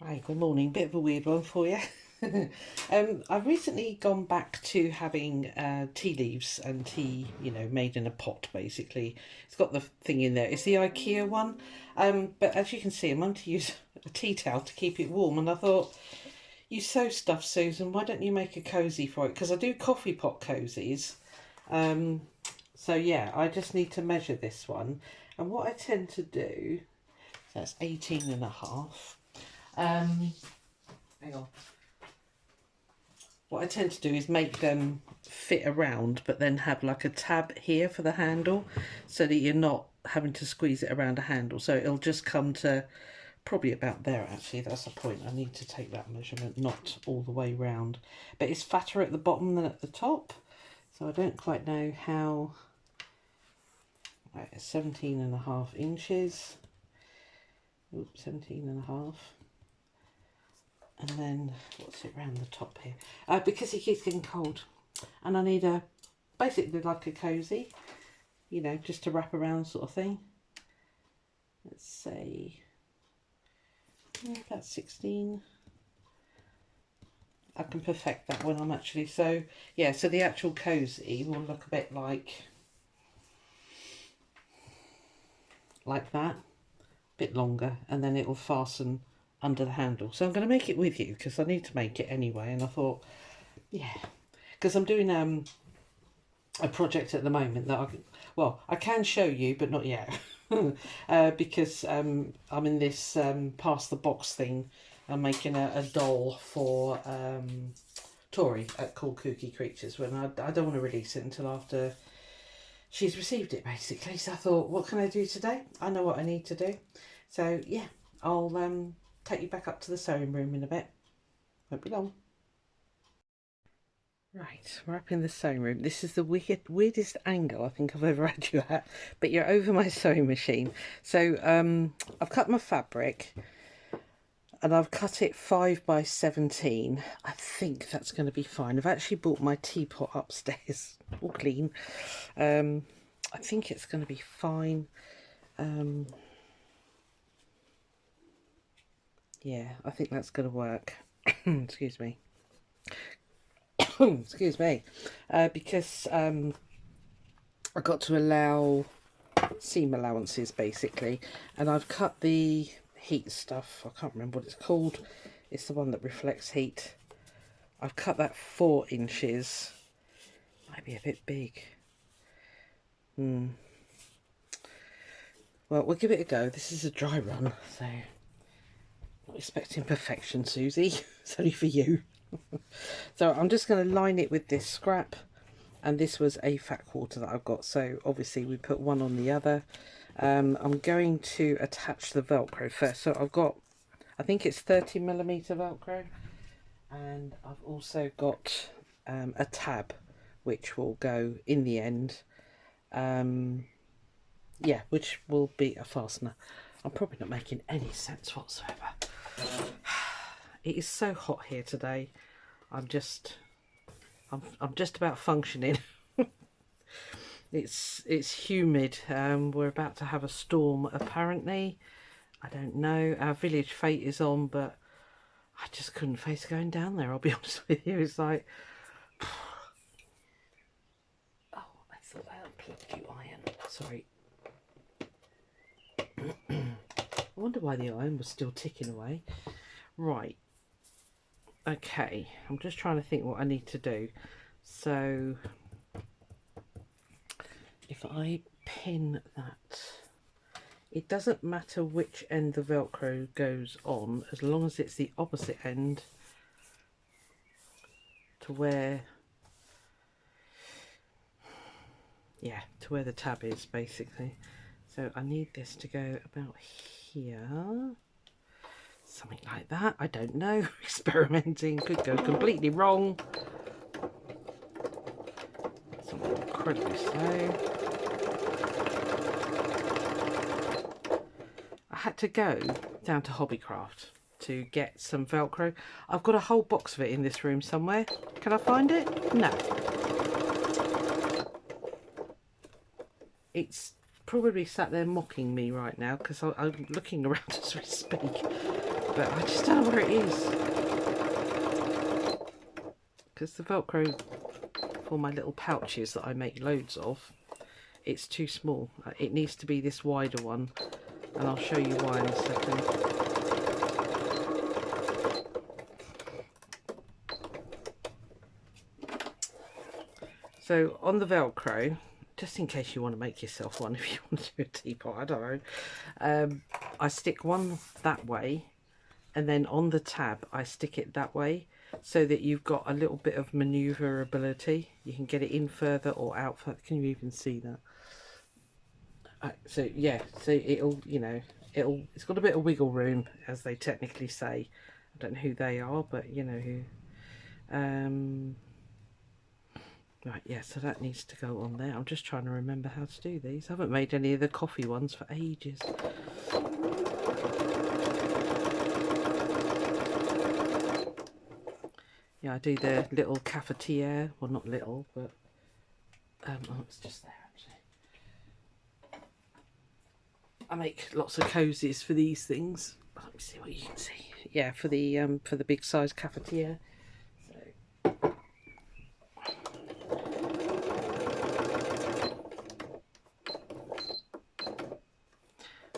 Hi, good morning. Bit of a weird one for you. I've recently gone back to having tea leaves and tea, made in a pot basically. It's got the thing in there. It's the IKEA one. But as you can see, I'm going to use a tea towel to keep it warm. And I thought, you sew stuff, Susan, why don't you make a cosy for it? Because I do coffee pot cozies. Um, so yeah, I just need to measure this one. And what I tend to do, so that's 18 and a half. Hang on. What I tend to do is make them fit around, but then have like a tab here for the handle so that you're not having to squeeze it around a handle. So it'll just come to probably about there actually. That's the point. I need to take that measurement, not all the way round. But it's fatter at the bottom than at the top. So I don't quite know how. Right, 17 and a half inches. Oops, 17 and a half. And then what's it round the top here, because it keeps getting cold and I need a basically like a cozy, just to wrap around sort of thing. Let's say about 16. I can perfect that when I'm actually, so yeah, so the actual cozy will look a bit like that, a bit longer, and then it will fasten under the handle. So I'm going to make it with you because I need to make it anyway, and I thought, yeah, because I'm doing a project at the moment that I can show you, but not yet. Because I'm in this pass the box thing. I'm making a doll for Tori at Cool Kooky Creatures, when I don't want to release it until after she's received it basically. So I thought, what can I do today? I know what I need to do. So yeah, I'll take you back up to the sewing room in a bit. Won't be long. Right, we're up in the sewing room. This is the weirdest angle I think I've ever had you at, but you're over my sewing machine. So I've cut my fabric and I've cut it 5 by 17. I think that's going to be fine. I've actually brought my teapot upstairs, all clean. I think it's going to be fine. Yeah, I think that's going to work. Excuse me. Excuse me. Because I got to allow seam allowances basically, and I've cut the heat stuff. I can't remember what it's called. It's the one that reflects heat. I've cut that 4 inches. Might be a bit big. Well, we'll give it a go. This is a dry run, so not expecting perfection, Susie. It's only for you. So I'm just going to line it with this scrap, and this was a fat quarter that I've got, so obviously we put one on the other. I'm going to attach the Velcro first. So I've got, I think it's 30mm Velcro, and I've also got a tab which will go in the end, yeah, which will be a fastener. I'm probably not making any sense whatsoever. It is so hot here today. I'm just about functioning. It's humid. We're about to have a storm apparently. I don't know. Our village fete is on, but I just couldn't face going down there, I'll be honest with you. It's like, oh, I thought I unplugged you, iron. Sorry. I wonder why the iron was still ticking away. Right. Okay, I'm just trying to think what I need to do. So if I pin that, it doesn't matter which end the Velcro goes on, as long as it's the opposite end to where, yeah, to where the tab is basically. So I need this to go about here, something like that. I don't know. Experimenting, could go completely wrong. Something incredibly slow. I had to go down to Hobbycraft to get some Velcro. I've got a whole box of it in this room somewhere. Can I find it? No. It's probably sat there mocking me right now because I'm looking around as we speak. but I just don't know where it is. Because the Velcro for my little pouches that I make loads of, it's too small. It needs to be this wider one, and I'll show you why in a second. So on the Velcro, just in case you want to make yourself one, if you want to do a teapot, I don't know, I stick one that way, and then on the tab I stick it that way, so that you've got a little bit of manoeuvrability. You can get it in further or out further. Can you even see that? So yeah, so it'll, you know, it's got a bit of wiggle room, as they technically say. I don't know who they are, but you know who. Right, yeah, so that needs to go on there. I'm just trying to remember how to do these. I haven't made any of the coffee ones for ages. Yeah, I do the little cafetiere. Well, not little, but oh, it's just there actually. I make lots of cozies for these things. Let me see what you can see. Yeah, for the big size cafetiere.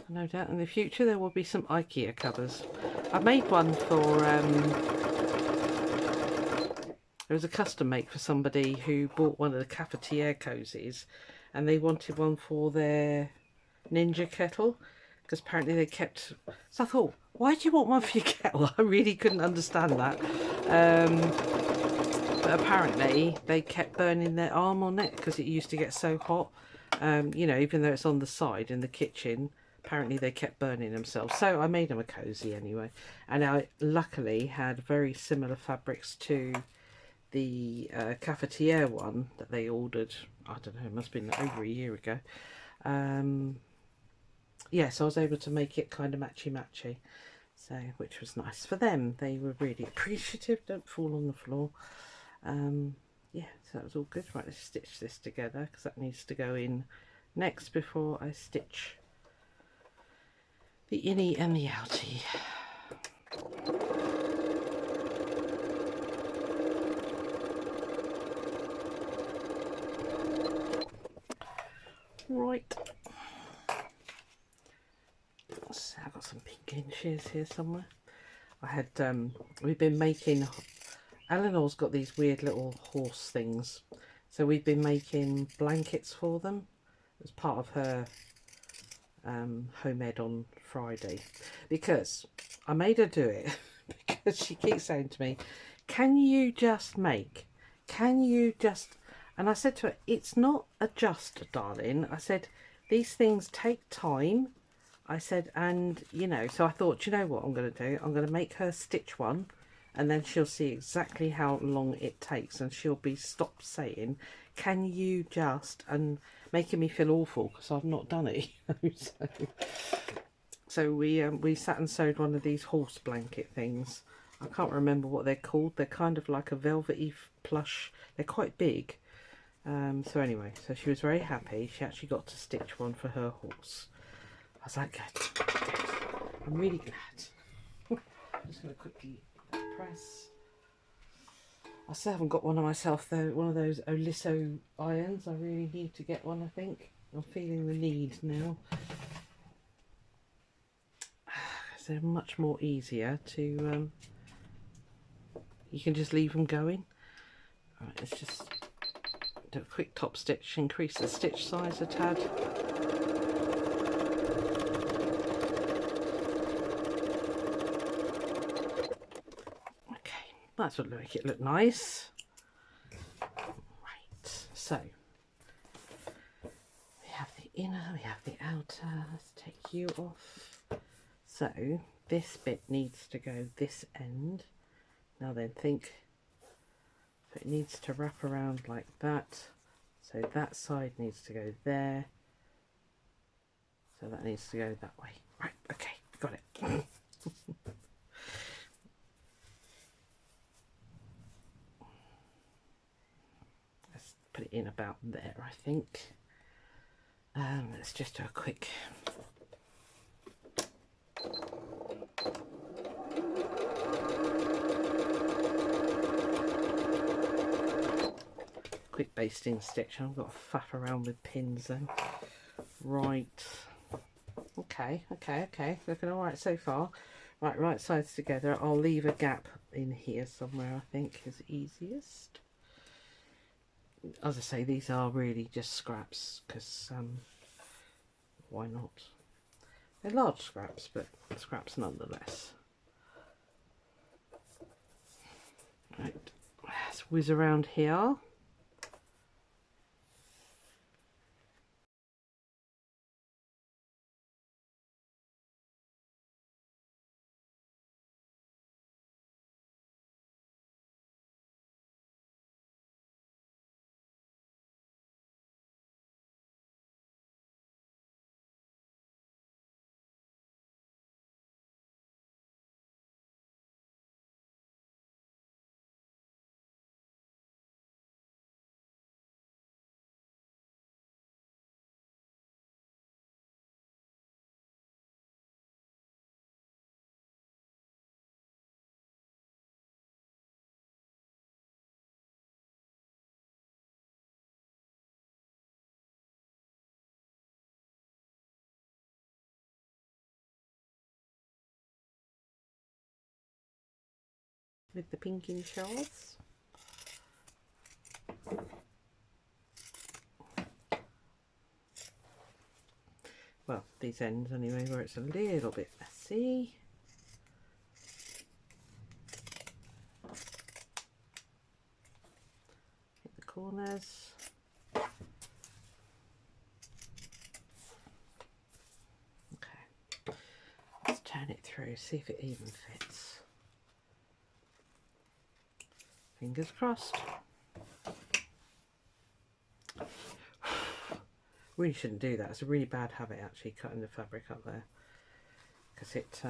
No doubt in the future there will be some IKEA covers. I made one for, there was a custom make for somebody who bought one of the cafetiere cozies, and they wanted one for their Ninja kettle, because apparently they kept, so I thought, why do you want one for your kettle? I really couldn't understand that. But apparently they kept burning their arm on it because it used to get so hot. You know, even though it's on the side in the kitchen, apparently they kept burning themselves. So I made them a cozy anyway, and I luckily had very similar fabrics to the cafetiere one that they ordered. I don't know, it must have been over a year ago. Yeah, so I was able to make it kind of matchy, so which was nice for them. They were really appreciative. Don't fall on the floor. Yeah, so that was all good. Right, let's stitch this together because that needs to go in next before I stitch the innie and the outie. Right, so I've got some pink inches here somewhere. I had we've been making, Eleanor's got these weird little horse things, so we've been making blankets for them as part of her home ed on Friday, because I made her do it because she keeps saying to me, can you just make, can you just, and I said to her, it's not a just, darling. I said, these things take time. I said, and you know, so I thought, you know what I'm going to do? I'm going to make her stitch one, and then she'll see exactly how long it takes, and she'll be stopped saying, can you just, and making me feel awful because I've not done it. So we sat and sewed one of these horse blanket things. I can't remember what they're called. They're kind of like a velvety plush. They're quite big. So anyway, so she was very happy. She actually got to stitch one for her horse. I was like, good. I'm really glad. I'm just going to quickly press. I still haven't got one of myself though, one of those Oliso irons. I really need to get one, I think. I'm feeling the need now. Because they're much more easier to, you can just leave them going. Alright, let's just do a quick top stitch, increase the stitch size a tad. That's what make it look nice. Right, so we have the inner, we have the outer. Let's take you off. So this bit needs to go this end. Now then, think, so it needs to wrap around like that. So that side needs to go there. So that needs to go that way. Right, okay, got it. Put it in about there, I think. Let's just do a quick quick basting stitch. I've got to faff around with pins then. Right. Okay. Looking all right so far. Right sides together. I'll leave a gap in here somewhere, I think is easiest. As I say, these are really just scraps because why not? They're large scraps, but scraps nonetheless. Right, let's whiz around here. With the pinking shells. Well, these ends anyway, where it's a little bit messy. Hit the corners. Okay, let's turn it through, see if it even fits. Fingers crossed. Really shouldn't do that. It's a really bad habit actually, cutting the fabric up there, because it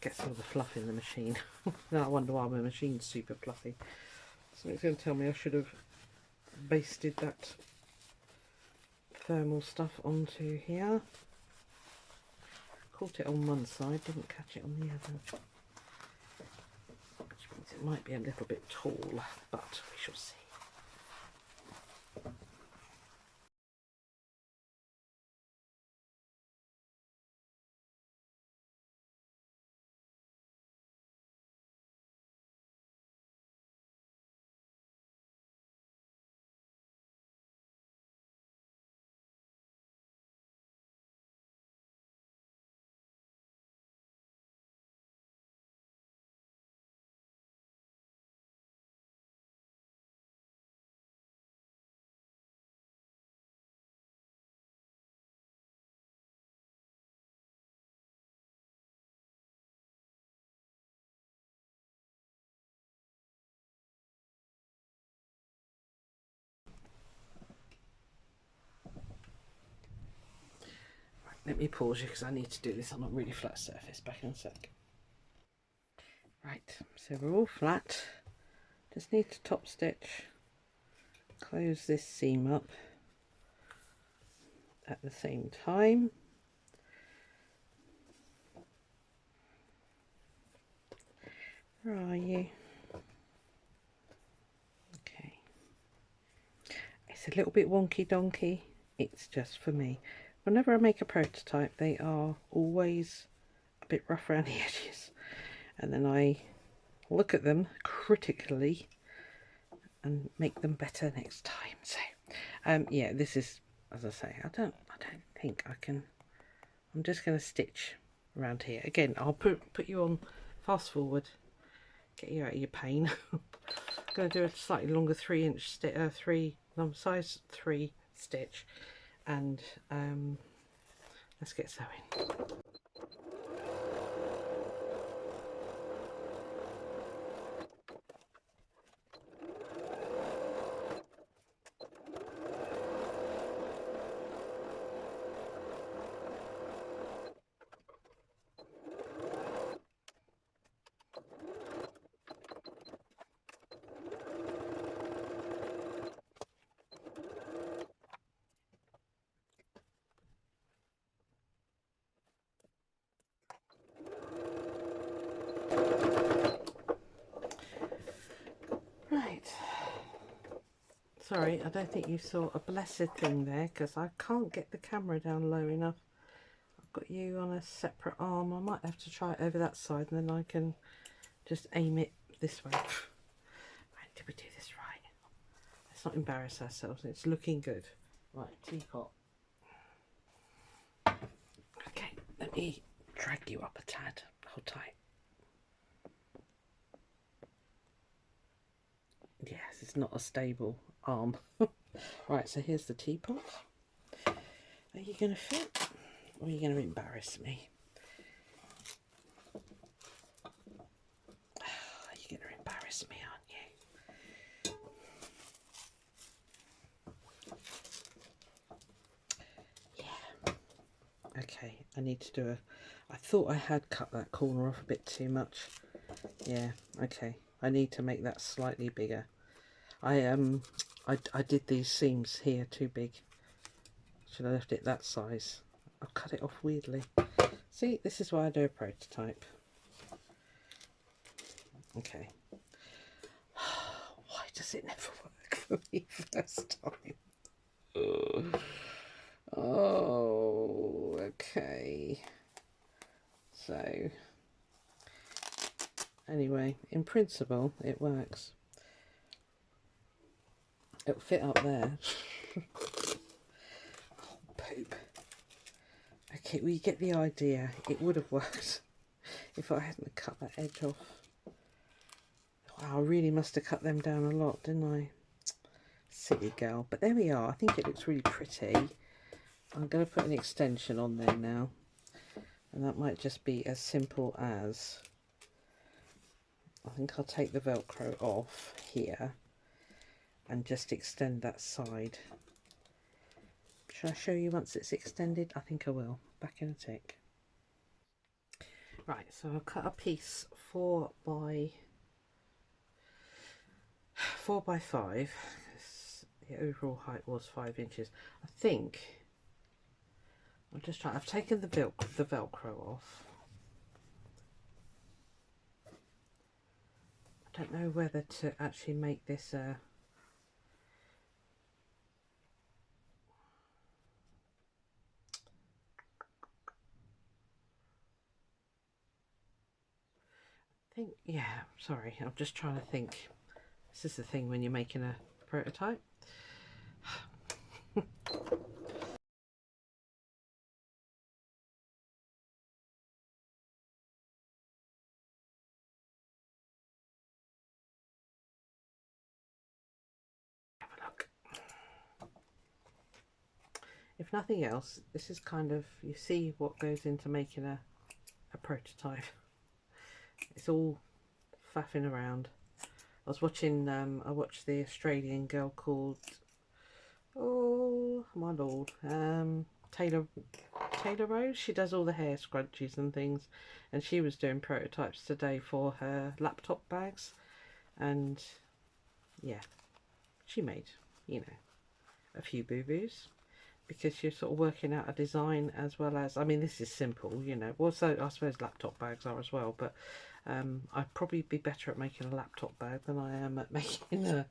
gets all the fluff in the machine. Now I wonder why my machine's super fluffy. So it's going to tell me I should have basted that thermal stuff onto here. Caught it on one side, didn't catch it on the other. Which means it might be a little bit tall, but we shall see. Let me pause you because I need to do this on a really flat surface. Back in a sec. Right, so we're all flat. Just need to top stitch, close this seam up at the same time. Where are you? Okay. It's a little bit wonky donkey. It's just for me. Whenever I make a prototype, they are always a bit rough around the edges, and then I look at them critically and make them better next time. So yeah, this is, as I say, I don't think I can. I'm just going to stitch around here again. I'll put you on fast forward, get you out of your pain. I'm going to do a slightly longer 3-inch size 3 stitch, and let's get sewing. Sorry, I don't think you saw a blessed thing there because I can't get the camera down low enough. I've got you on a separate arm. I might have to try it over that side and then I can just aim it this way. Right, did we do this right? Let's not embarrass ourselves. It's looking good. Right, teapot. Okay, let me drag you up a tad. Hold tight. Yes, it's not a stable arm. Right, so here's the teapot. Are you going to fit or are you going to embarrass me? You're going to embarrass me, aren't you? Yeah. Okay, I need to do a... I thought I had cut that corner off a bit too much. Yeah, okay. I need to make that slightly bigger. I did these seams here too big. Should have left it that size. I've cut it off weirdly. See, this is why I do a prototype. Okay. Why does it never work for me first time? Oh, okay. So, anyway, in principle, it works. It'll fit up there. Oh, poop. Okay, well, you get the idea. It would have worked if I hadn't cut that edge off. Wow, I really must have cut them down a lot, didn't I? Silly girl. But there we are. I think it looks really pretty. I'm going to put an extension on there now. And that might just be as simple as... I think I'll take the Velcro off here and just extend that side. Shall I show you once it's extended? I think I will. Back in a tick. Right, so I'll cut a piece 4 by 5. The overall height was 5 inches. I think I'll just try. I've taken the Velcro off. I don't know whether to actually make this a... yeah, sorry, I'm just trying to think. This is the thing when you're making a prototype. Have a look. If nothing else, this is kind of, you see what goes into making a prototype. It's all faffing around. I was watching, I watched the Australian girl called, oh my lord, Taylor Rose. She does all the hair scrunchies and things, and she was doing prototypes today for her laptop bags, and yeah, she made, you know, a few boo-boos, because you're sort of working out a design as well as, I mean, this is simple, you know, well, so I suppose laptop bags are as well, but I'd probably be better at making a laptop bag than I am at making a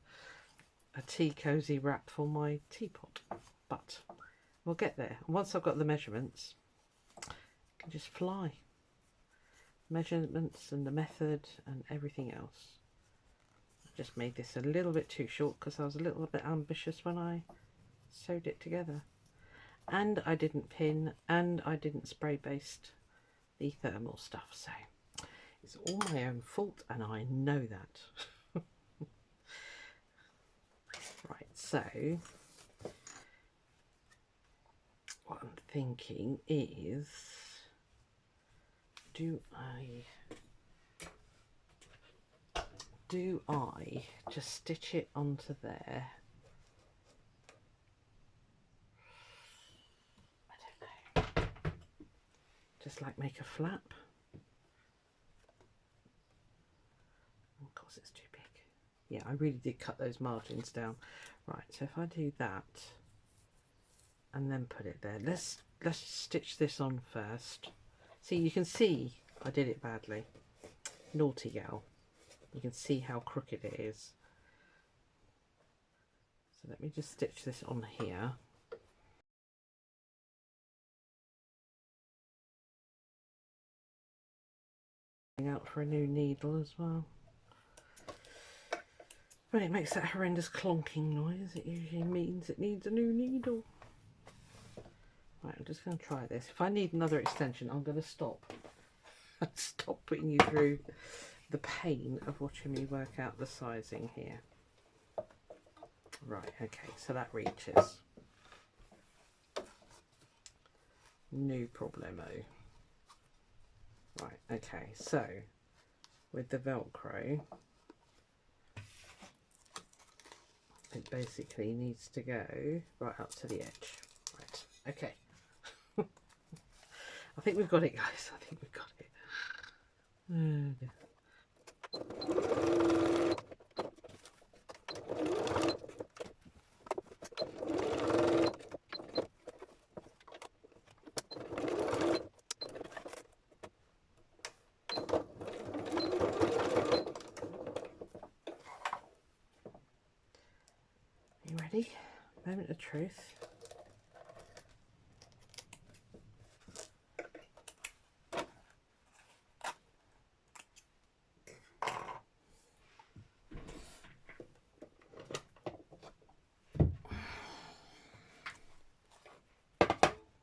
tea cozy wrap for my teapot, but we'll get there. Once I've got the measurements, I can just fly. Measurements and the method and everything else. I just made this a little bit too short because I was a little bit ambitious when I sewed it together. And I didn't pin and I didn't spray baste the thermal stuff, so it's all my own fault and I know that. Right, so what I'm thinking is, do I just stitch it onto there? I don't know. Just like make a flap. Of course it's too big. Yeah, I really did cut those margins down. Right, so if I do that and then put it there, let's stitch this on first. See, you can see I did it badly. Naughty gal. You can see how crooked it is. So let me just stitch this on here. Out for a new needle as well. When it makes that horrendous clonking noise, it usually means it needs a new needle. Right, I'm just going to try this. If I need another extension, I'm going to stop. Stop putting you through the pain of watching me work out the sizing here. Right, okay, so that reaches. No problemo. Right, okay, so with the Velcro, it basically needs to go right up to the edge. Right, okay. I think we've got it, guys. I think we've got it. Oh, dear. You ready? Moment of truth.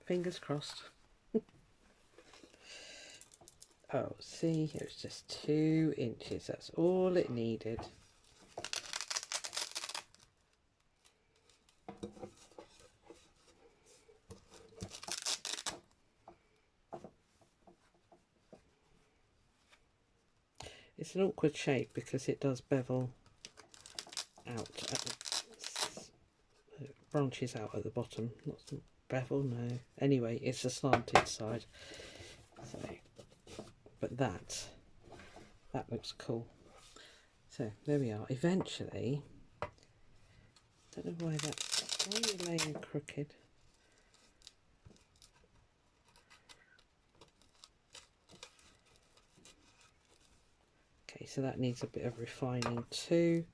Fingers crossed. Oh, see, it was just 2 inches. That's all it needed. It's an awkward shape because it does bevel out at the, branches out at the bottom. Not bevel, no. Anyway, it's a slanted side. So, but that looks cool. So there we are. Eventually, don't know why that's laying crooked. Okay, so that needs a bit of refining too.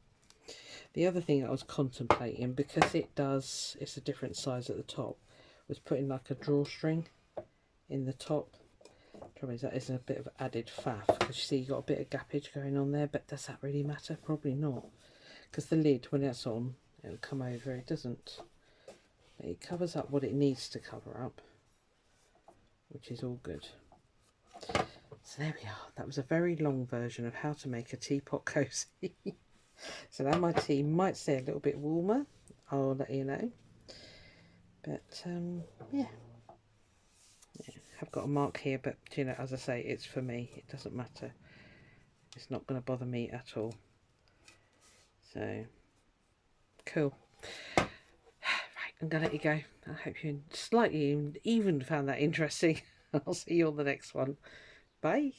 The other thing I was contemplating, because it's a different size at the top, was putting like a drawstring in the top. Trouble is that is a bit of added faff, because you see you've got a bit of gappage going on there, but does that really matter? Probably not, because the lid, when it's on, it'll come over. It doesn't. It covers up what it needs to cover up, which is all good. So there we are. That was a very long version of how to make a teapot cozy. So now my tea might stay a little bit warmer. I'll let you know. But yeah. I've got a mark here, but you know, as I say, it's for me. It doesn't matter. It's not going to bother me at all. So cool. Right, I'm going to let you go. I hope you slightly even found that interesting. I'll see you on the next one. Bye.